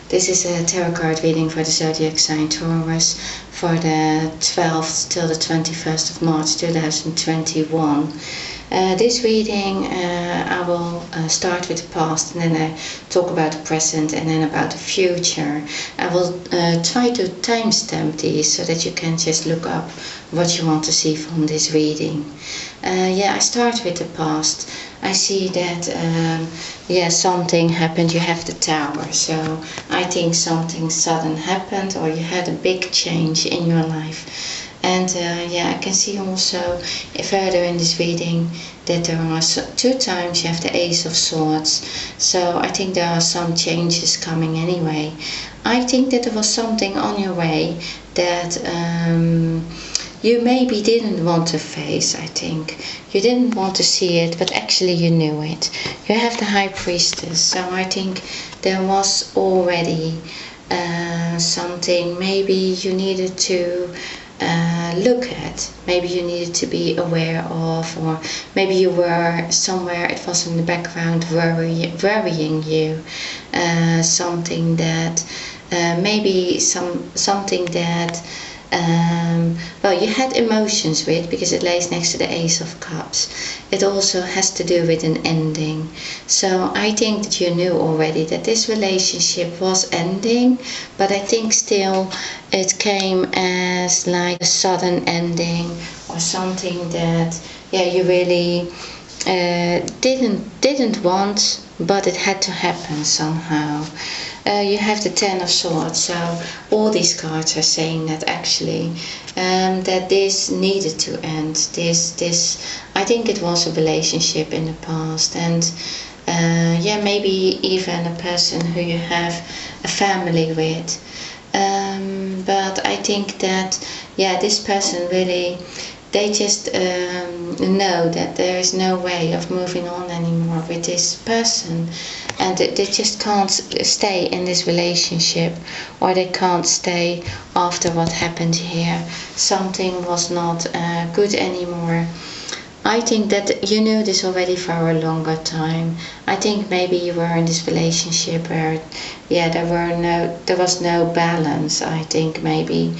This is a tarot card reading for the zodiac sign Taurus for the 12th till the 21st of March 2021. This reading I will start with the past, and then I talk about the present, and then about the future. I will try to timestamp these so that you can just look up what you want to see from this reading. I start with the past. I see that something happened. You have the Tower, so I think something sudden happened, or you had a big change in your life. And I can see also further in this reading that there are two times you have the Ace of Swords. So I think there are some changes coming anyway. I think that there was something on your way that you maybe didn't want to face. I think you didn't want to see it, but actually you knew it. You have the High Priestess, so I think there was already something maybe you needed to look at, maybe you needed to be aware of, or maybe you were somewhere, it was in the background worrying you, something that maybe something that you had emotions with, because it lays next to the Ace of Cups. It also has to do with an ending. So I think that you knew already that this relationship was ending, but I think still it came as like a sudden ending, or something that you really didn't want, but it had to happen somehow. You have the Ten of Swords, so all these cards are saying that actually that this needed to end. This I think it was a relationship in the past, and maybe even a person who you have a family with. But I think that this person really, they just know that there is no way of moving on anymore with this person, and they just can't stay in this relationship, or they can't stay after what happened here. Something was not good anymore. I think that you knew this already for a longer time. I think maybe you were in this relationship where there was no balance, I think maybe.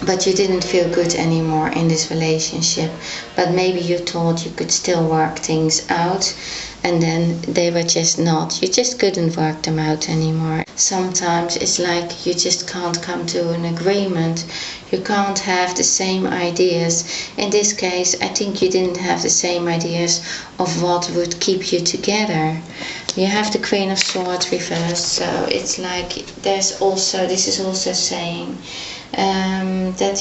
But you didn't feel good anymore in this relationship, but maybe you thought you could still work things out, and then they were just not. You just couldn't work them out anymore. Sometimes it's like you just can't come to an agreement. You can't have the same ideas. In this case, I think you didn't have the same ideas of what would keep you together. You have the Queen of Swords reversed, so it's like this is also saying that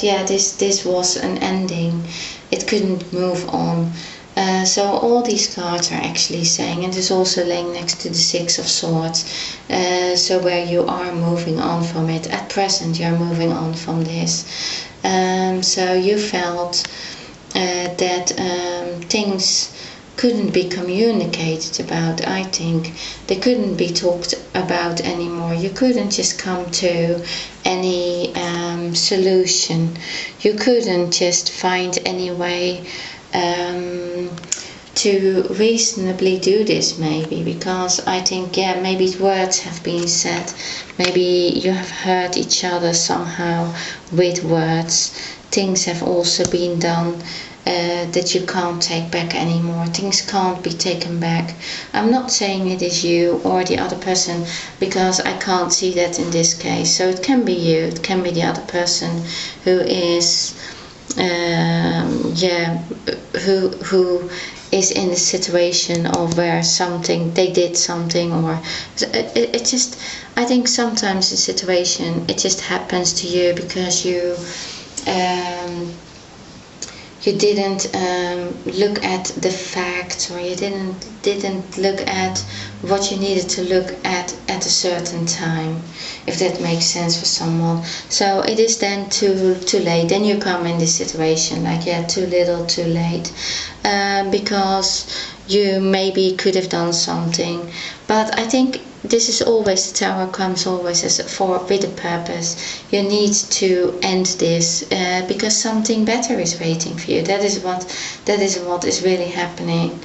this was an ending. It couldn't move on. So all these cards are actually saying, and it's also laying next to the Six of Swords, so where you are moving on from it. At present you're moving on from this. So you felt that things couldn't be communicated about. I think they couldn't be talked about anymore. You couldn't just come to any solution. You couldn't just find any way to reasonably do this, maybe, because I think maybe words have been said, maybe you have hurt each other somehow with words. Things have also been done that you can't take back anymore. Things can't be taken back. I'm not saying it is you or the other person, because I can't see that in this case. So it can be you, it can be the other person who is who is in the situation of where they did something, or it just, I think sometimes the situation, it just happens to you because you didn't look at the facts, or you didn't look at what you needed to look at a certain time, if that makes sense for someone. So it is then too late. Then you come in this situation like too little, too late, because you maybe could have done something. But I think this is always, the Tower comes always as with a purpose. You need to end this because something better is waiting for you. That is what is really happening.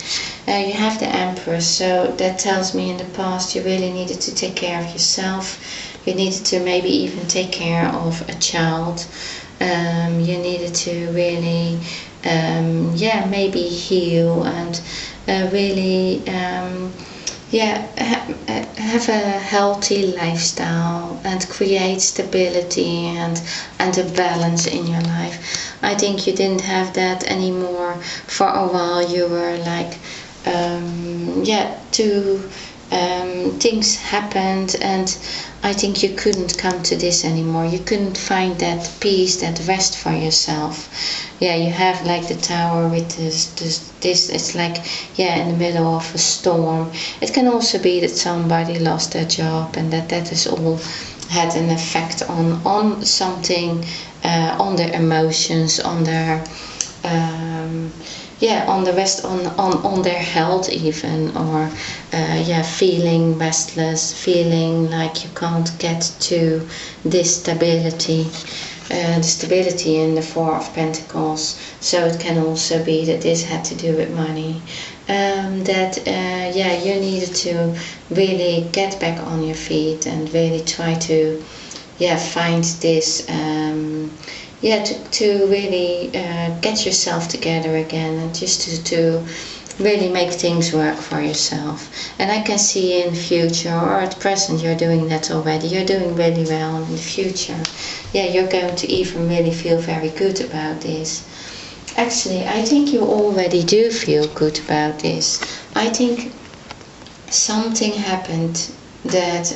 You have the Empress, so that tells me in the past you really needed to take care of yourself. You needed to maybe even take care of a child. You needed to really maybe heal and really have a healthy lifestyle and create stability and a balance in your life. I think you didn't have that anymore for a while. You were like things happened, and I think you couldn't come to this anymore. You couldn't find that peace, that rest for yourself. Yeah, you have like the Tower with this it's like, in the middle of a storm. It can also be that somebody lost their job, and that has all had an effect on something, on their emotions, on their on the rest, on their health even, or feeling restless, feeling like you can't get to this stability, the stability in the Four of Pentacles. So it can also be that this had to do with money, you needed to really get back on your feet and really try to find this to really get yourself together again, and just to really make things work for yourself. And I can see in the future, or at present, you're doing that already. You're doing really well. In the future, you're going to even really feel very good about this. Actually, I think you already do feel good about this. I think something happened that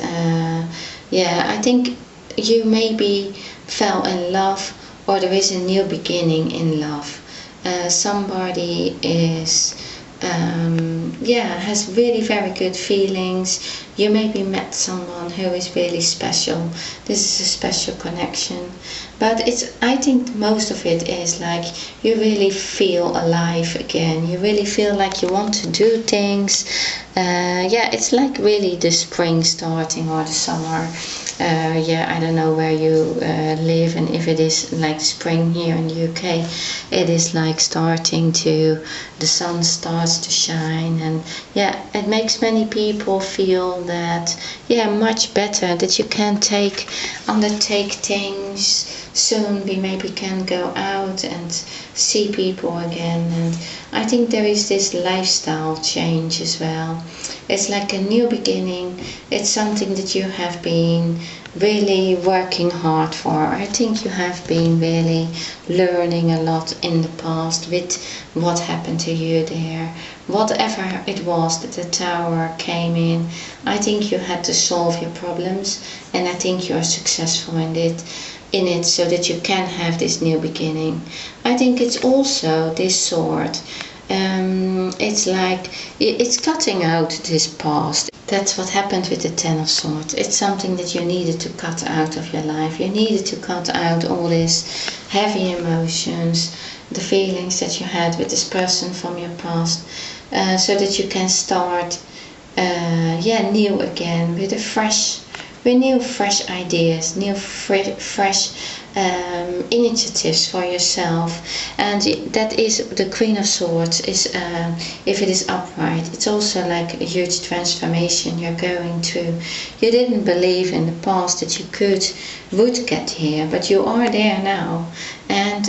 I think you maybe fell in love, or there is a new beginning in love. Somebody is has really very good feelings. You maybe met someone who is really special. This is a special connection. But I think most of it is like you really feel alive again. You really feel like you want to do things. It's like really the spring starting, or the summer. I don't know where you live, and if it is like spring here in the UK, it is like the sun starts to shine, and it makes many people feel that much better, that you can undertake things. Soon we maybe can go out and see people again, and I think there is this lifestyle change as well. It's like a new beginning. It's something that you have been really working hard for. I think you have been really learning a lot in the past with what happened to you there. Whatever it was that the Tower came in, I think you had to solve your problems, and I think you are successful in it, so that you can have this new beginning. I think it's also this sword. It's like it's cutting out this past. That's what happened with the Ten of Swords. It's something that you needed to cut out of your life. You needed to cut out all these heavy emotions, the feelings that you had with this person from your past, so that you can start new again with fresh ideas, new fresh initiatives for yourself. And that is the Queen of Swords. Is if it is upright, it's also like a huge transformation you're going through. You didn't believe in the past that you would get here, but you are there now. And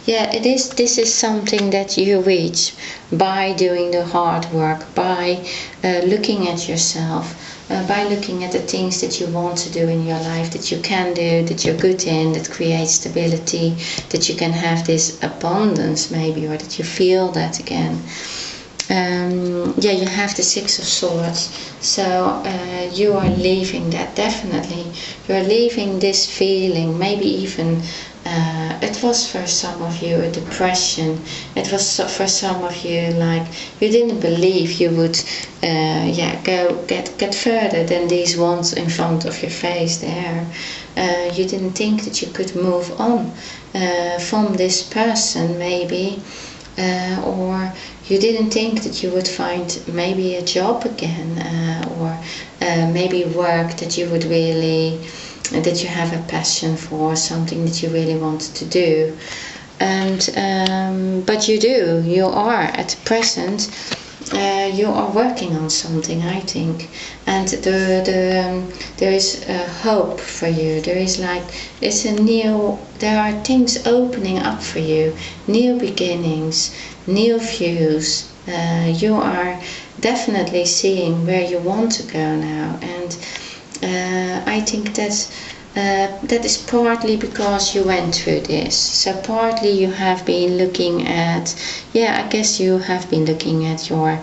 this is something that you reach by doing the hard work, by looking at yourself, by looking at the things that you want to do in your life, that you can do, that you're good in, that creates stability, that you can have this abundance maybe, or that you feel that again. You have the Six of Swords, so you are leaving that, definitely. You're leaving this feeling, maybe even it was for some of you a depression. It was for some of you like you didn't believe you would go get further than these ones in front of your face there. You didn't think that you could move on from this person maybe. or you didn't think that you would find maybe a job again, or maybe work that you would really, that you have a passion for, something that you really wanted to do. And but you are at present, you are working on something, I think, and there is a hope for you. There is like, there are things opening up for you, new beginnings, new views. You are definitely seeing where you want to go now, and I think that is partly because you went through this. So partly you have been looking at, I guess you have been looking at your,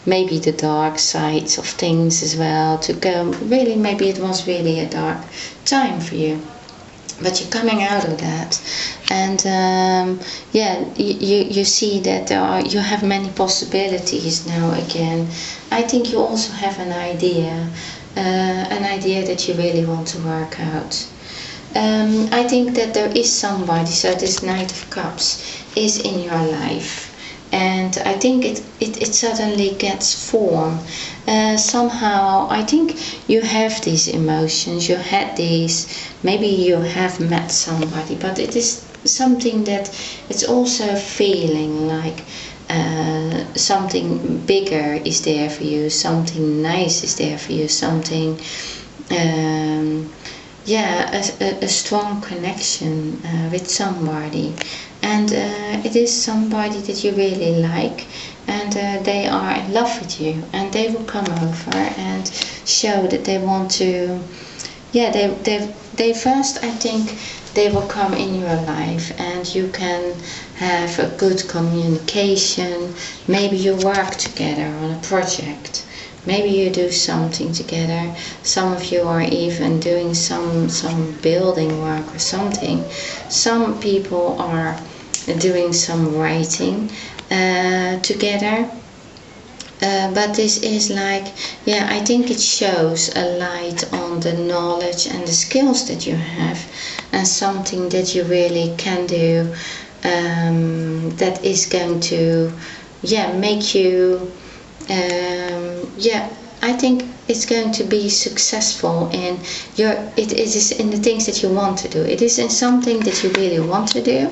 maybe the dark sides of things as well, to go, really, maybe it was really a dark time for you. But you're coming out of that, and you see that you have many possibilities now again. I think you also have an idea that you really want to work out. I think that there is somebody, so this Knight of Cups is in your life, and I think it suddenly gets form. Somehow, I think you have these emotions, you had these, maybe you have met somebody, but it is something that it's also feeling like something bigger is there for you, something nice is there for you, something, a strong connection with somebody. And it is somebody that you really like, and they are in love with you, and they will come over and show that they want to, they first, I think, they will come in your life, and you can have a good communication. Maybe you work together on a project, maybe you do something together. Some of you are even doing some building work or something. Some people are doing some writing together. But this is like, I think it shows a light on the knowledge and the skills that you have, and something that you really can do, that is going to, make you, I think it's going to be successful in it is in the things that you want to do. It is in something that you really want to do,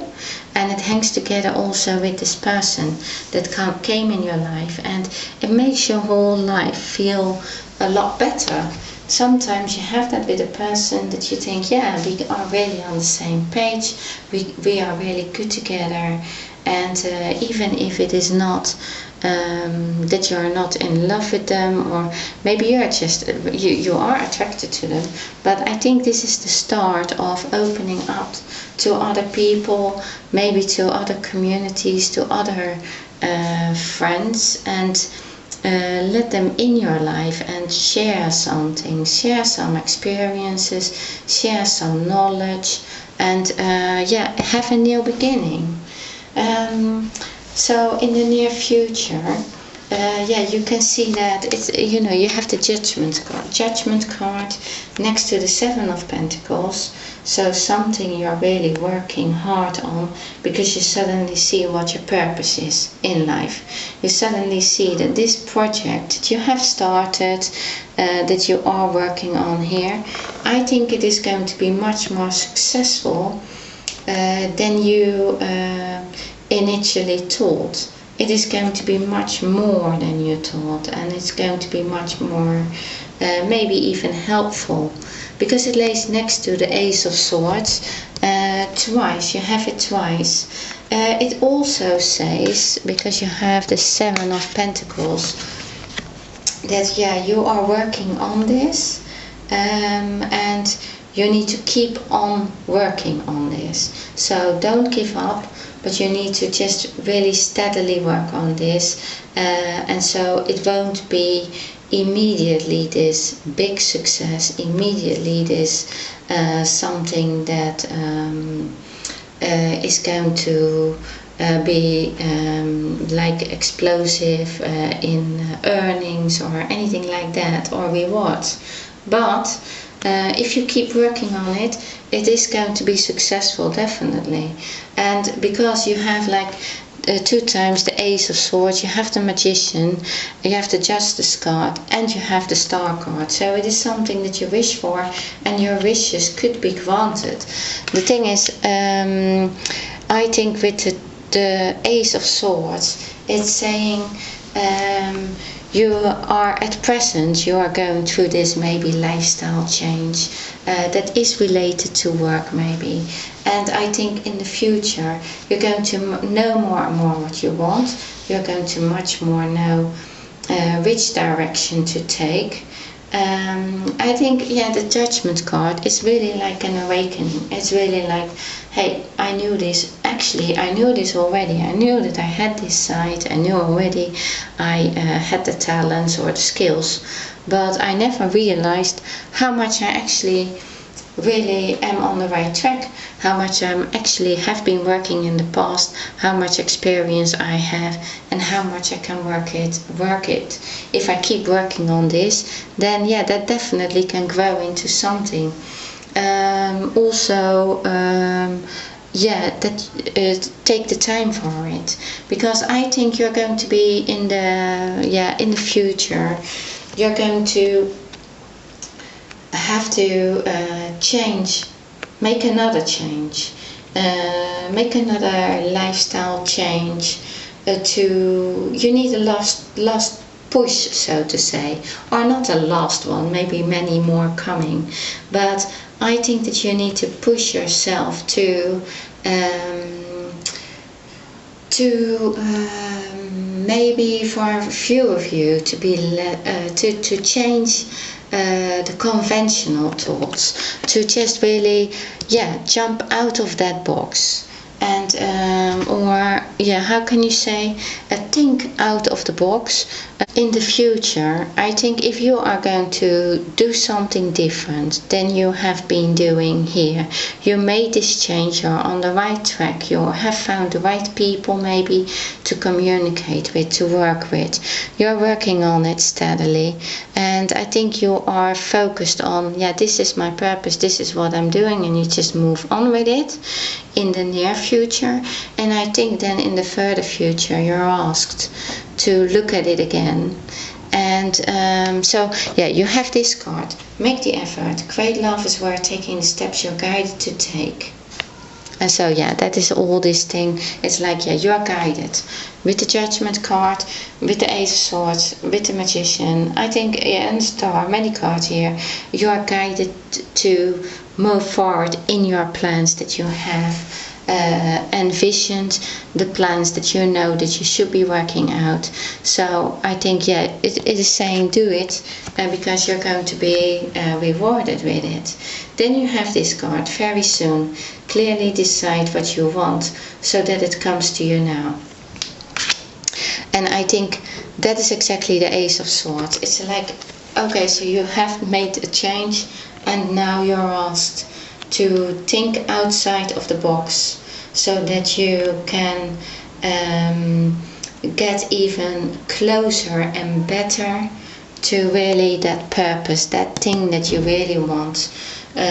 and it hangs together also with this person that came in your life, and it makes your whole life feel a lot better. Sometimes you have that with a person that you think, we are really on the same page, we are really good together, and even if it is not that you are not in love with them, or maybe you are just you are attracted to them, but I think this is the start of opening up to other people, maybe to other communities, to other friends, and let them in your life and share something, share some experiences, share some knowledge, and have a new beginning. So in the near future, you can see that it's, you have the judgment card next to the 7 of Pentacles. So something you're really working hard on, because you suddenly see what your purpose is in life. You suddenly see that this project that you have started, that you are working on here, I think it is going to be much more successful than you initially thought. It is going to be much more than you thought, and it's going to be much more, maybe even helpful, because it lays next to the Ace of Swords twice. You have it twice. It also says, because you have the 7 of Pentacles, that you are working on this, and you need to keep on working on this. So don't give up, but you need to just really steadily work on this, and so it won't be immediately this big success, immediately this something that is going to be like explosive in earnings or anything like that, or rewards. But if you keep working on it, it is going to be successful, definitely. And because you have like 2 times the Ace of Swords, you have the Magician, you have the Justice card, and you have the Star card. So it is something that you wish for, and your wishes could be granted. The thing is, I think with the Ace of Swords, it's saying you are at present, you are going through this maybe lifestyle change that is related to work maybe. And I think in the future you're going to know more and more what you want. You're going to much more know which direction to take. I think, yeah, the Judgment card is really like an awakening. It's really like, hey, I knew this. Actually, I knew this already. I knew that I had this side. I knew already I had the talents or the skills. But I never realized how much I actually really am on the right track, how much I actually have been working in the past, how much experience I have, and how much I can work it. If I keep working on this, then yeah, that definitely can grow into something. Yeah, that take the time for it, because I think you're going to be in the future. You're going to have to change, make another change, make another lifestyle change. You need a last push, so to say, or not a last one, maybe many more coming. But I think that you need to push yourself to maybe for a few of you to be to change the conventional thoughts, to just really, yeah, jump out of that box, and or yeah, how can you say, think out of the box. In the future, I think if you are going to do something different than you have been doing here, you made this change, you're on the right track, you have found the right people maybe to communicate with, to work with. You're working on it steadily, and I think you are focused on, yeah, this is my purpose, this is what I'm doing, and you just move on with it in the near future. And I think then in the further future you're asked to look at it again. And so yeah, you have this card. Make the effort. Great love is worth taking the steps you're guided to take. And so yeah, that is all this thing. It's like, yeah, you're guided with the Judgment card, with the Ace of Swords, with the Magician. I think, yeah, and the Star, many cards here. You are guided to move forward in your plans that you have envisioned, the plans that you know that you should be working out. So I think, yeah, it is saying do it, because you're going to be rewarded with it. Then you have this card, very soon. Clearly decide what you want so that it comes to you now. And I think that is exactly the Ace of Swords. It's like, okay, so you have made a change, and now you're asked to think outside of the box so that you can get even closer and better to really that purpose, that thing that you really want,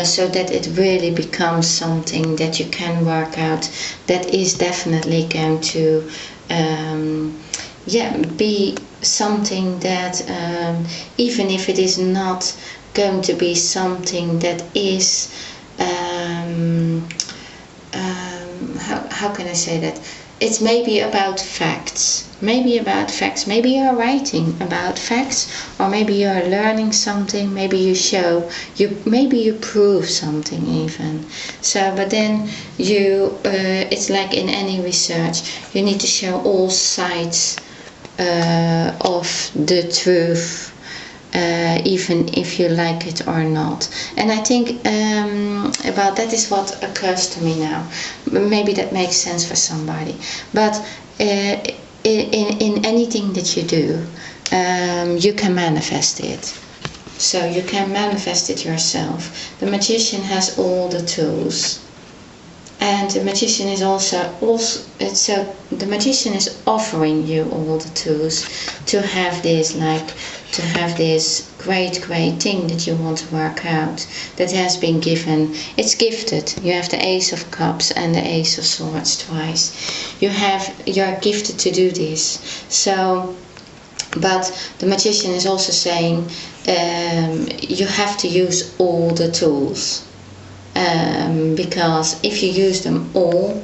so that it really becomes something that you can work out, that is definitely going to be something that even if it is not going to be something that is how can I say that? It's maybe about facts. Maybe you're writing about facts, or maybe you're learning something. Maybe you prove something even. So, but then it's like in any research, you need to show all sides of the truth. Even if you like it or not. And I think about that is what occurs to me now. Maybe that makes sense for somebody. But in anything that you do, you can manifest it. So you can manifest it yourself. The Magician has all the tools. And the magician is also so the magician is offering you all the tools to have this, like to have this great thing that you want to work out, that has been given. It's gifted. You have the Ace of Cups and the Ace of Swords twice. You're gifted to do this. So, but the magician is also saying you have to use all the tools. Because if you use them all,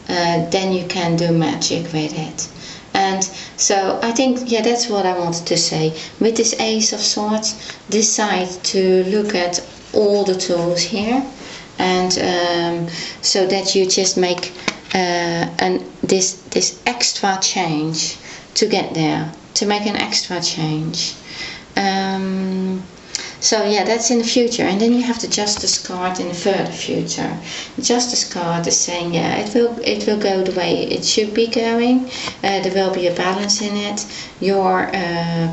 then you can do magic with it. And so I think, yeah, that's what I wanted to say. With this Ace of Swords, decide to look at all the tools here, and so that you just make this extra change to get there, to make an extra change. So yeah, that's in the future. And then you have the Justice card in the further future. The Justice card is saying, yeah, it will go the way it should be going. There will be a balance in it. Your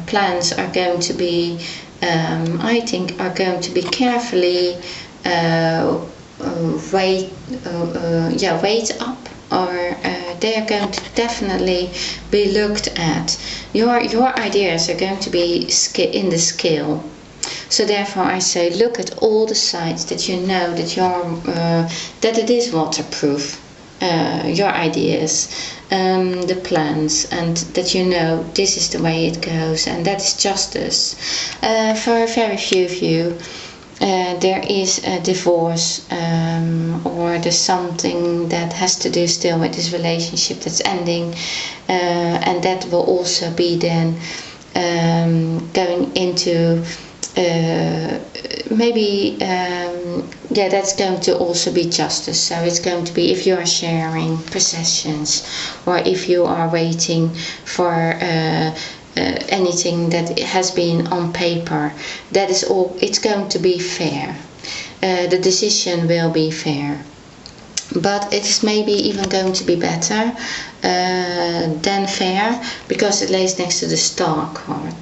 plans are going to be, I think, are going to be carefully weighed up, or they are going to definitely be looked at. Your ideas are going to be in the scale. So therefore I say, look at all the sides that you know that that it is waterproof, your ideas, the plans, and that you know this is the way it goes, and that is justice. For very few of you, there is a divorce, or there's something that has to do still with this relationship that's ending, and that will also be then going into maybe yeah, that's going to also be justice. So it's going to be if you are sharing possessions, or if you are waiting for anything that has been on paper, that is all. It's going to be fair. The decision will be fair, but it is maybe even going to be better than fair, because it lays next to the Star card.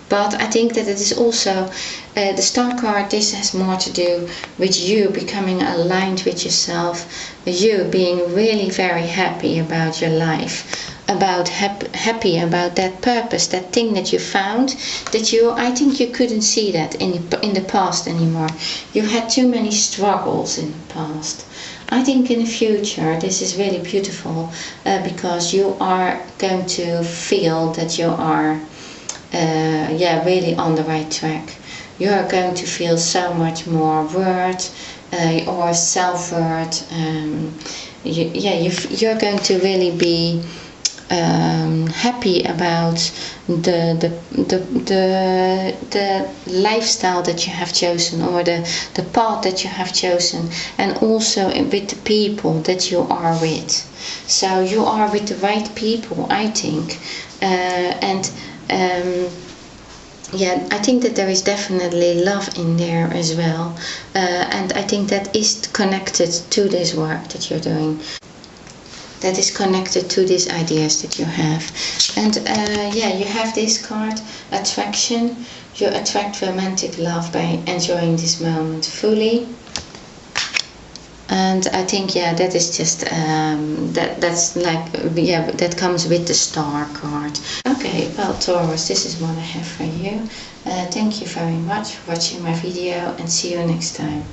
But I think that it is also, the Star card, this has more to do with you becoming aligned with yourself, you being really very happy about your life, about happy about that purpose, that thing that you found, that I think you couldn't see that in the past anymore. You had too many struggles in the past. I think in the future this is really beautiful, because you are going to feel that you are yeah, really on the right track. You are going to feel so much more worth, or self-worth. You're going to really be happy about the lifestyle that you have chosen, or the path that you have chosen, and also with the people that you are with. So you are with the right people, I think, and yeah, I think that there is definitely love in there as well, and I think that is connected to this work that you're doing, that is connected to these ideas that you have. And yeah, you have this card, attraction. You attract romantic love by enjoying this moment fully. And I think, yeah, that is just that's like, yeah, that comes with the Star card. Okay, well, Taurus, this is what I have for you. Thank you very much for watching my video, and see you next time.